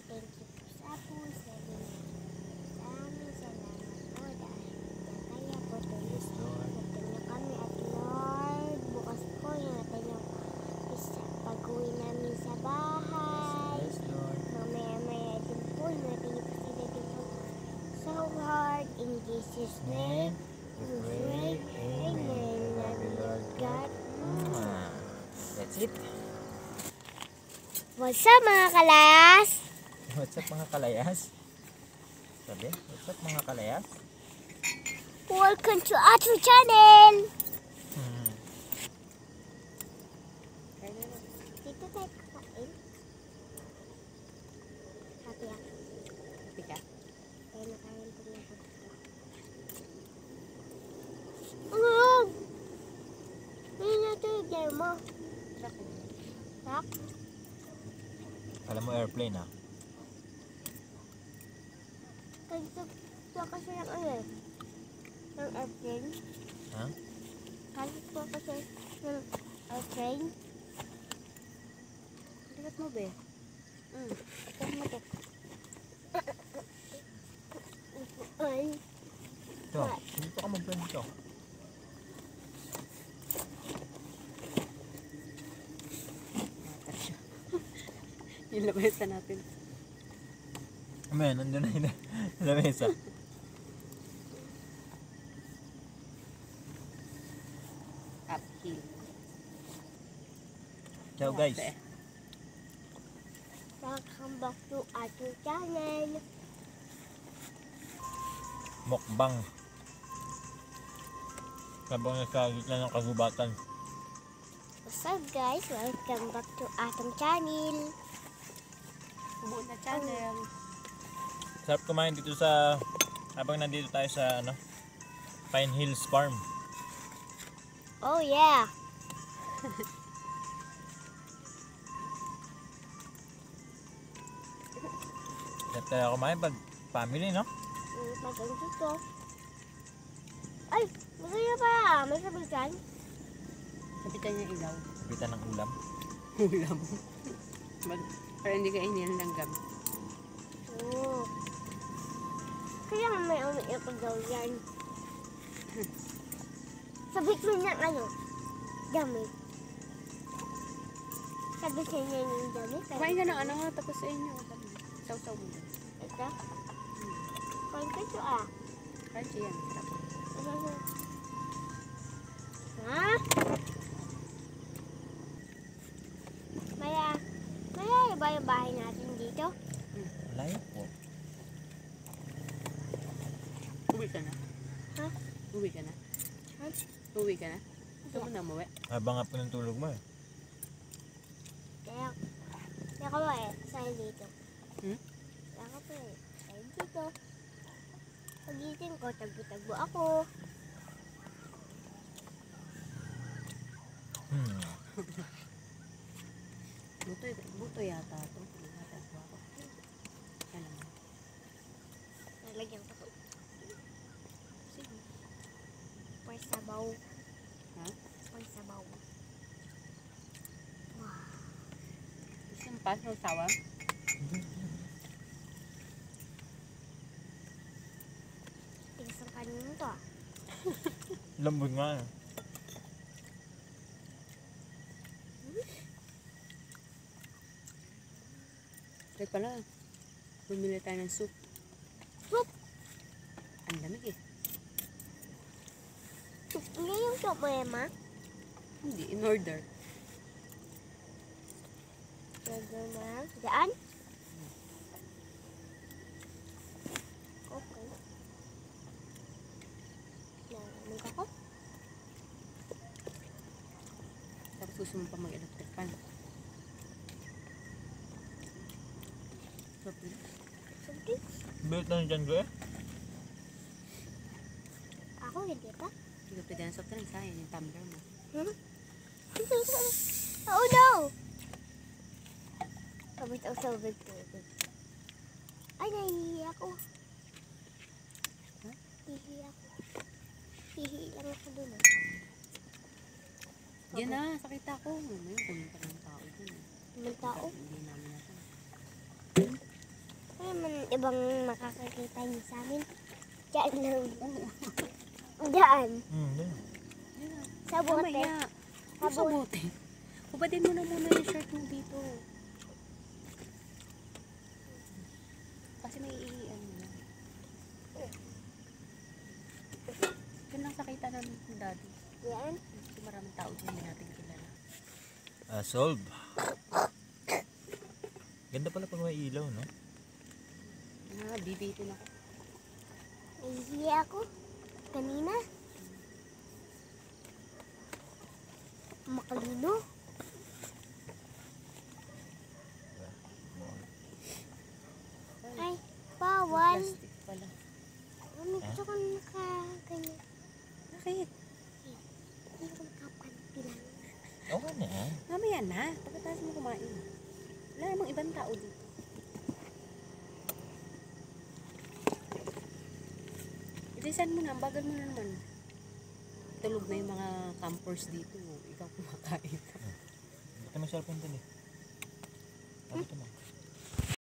thank you po sa puso. Maraming salamat po dahil kaya po tuloy natin kami at Lord. Bukas po natin yung pag-uwi namin sa bahay. Yes, Lord. Mamaya-maya din po natin yung sila din po so hard. In Jesus' name, we pray. Amen. Love you, Lord God. That's it. What's up mga kalayas? What's up mga kalayas? Sabi, what's up mga kalayas? Welcome to our channel! Dito tayo kakain. Happy ako. Happy ka? Tayo nakain po niya dito. Hindi na ito yung game mo. Tak? Alam mo airplane ha? Kasi kasi yung ano eh. Yung airplane. Ha? Kasi kasi yung airplane. Likat mo be? Ito mo ito. Ay. Ito, dito ka mag-blend ito. Yung lamesa natin. Amen, nandun na yun. Lamesa. Uphill. Ciao guys. Welcome back to our channel. Mukbang. Habang nasa gitna ng kagubatan. What's up guys? Welcome back to our channel. Buo na channel. Sarap kumain dito sa habang nandito tayo sa ano Pine Hills Farm. Oh yeah. Sarap tayo kumain pag family, no? Maganda dito. Ay, maganda pa. May sabitan. Kapitan niya ilaw. Kapitan ng ulam. Ulam. Para hindi ka inihan ng gam. Oo. Kaya nga may umiikot daw yan. Sa between ng ano, damit. Sa between niya yung damit. Kumain ka ng ano nga tapos sa inyo. Saw-saw mo na. Ito? Kain ka ito ah. Crunchy yan. Sarap. Ha? Maya ba yung bahay natin dito? Layo po. Uwi ka na? Ha? Uwi ka na? Ha? Uwi ka na? Gusto mo na umuwi? Habang nga po ng tulog mo eh. Kaya ko ba eh, sa'yo dito. Kaya ko pa eh, sa'yo dito. Pagising ko, tagbo-tagbo ako. Buto yata ito. Yan naman. Nalagyan ko to. Sige. For sabaw. Ha? For sabaw. Wow. Isang pas ng sawa? Tigas ang kanin mo to ah. Lambot nga eh. Kaya pala, bumili tayo ng soup. Soup? Ang lamig eh. Hindi yung soup mo Emma. Hindi, in order. Order mo lang. Daan? Okay. Nalamig ako. Tapos gusto mo pa mag-electric fan. Sige. Bilit na dyan ko eh. Ako hindi pa. Hindi ka pwede ng soft drinks ha, yan yung tumbler mo. Oh no! Kabit ang sabag tubig. Ay, nahihiya ako. Ha? Hihi ako. Hihi lang ako dun. Yan na, sakita ko. Ngayon, kunin pa ng tao dun. May tao. Hindi namin natin. naman ibang makakakita niyo sa amin. Diyan lang. Diyan. Yan. Sa bote. Mamaya. Sa Sa bote. Hubadin mo na muna yung shirt mo dito. Kasi may ano na. Yun lang sakita namin kung daddy. Yan. Kasi maraming tao dyan hindi natin kilala. Solve. Ganda pala pag may ilaw, no? Bibitin ako. Nahihiya ako. Kanina. Makalino. Ay, bawal. Plastic pala. Mami, gusto ko nakaganyan. Bakit? Hindi ko nakapanti lang. Okay na. Mamaya na. Pagkatapos mo kumain. Wala namang ibang tao dito. Ilisan mo na. Ang bagal mo na naman. Tulog na yung mga campers dito. Ikaw kumakain. Ito may cellphone din eh. Ano ito na?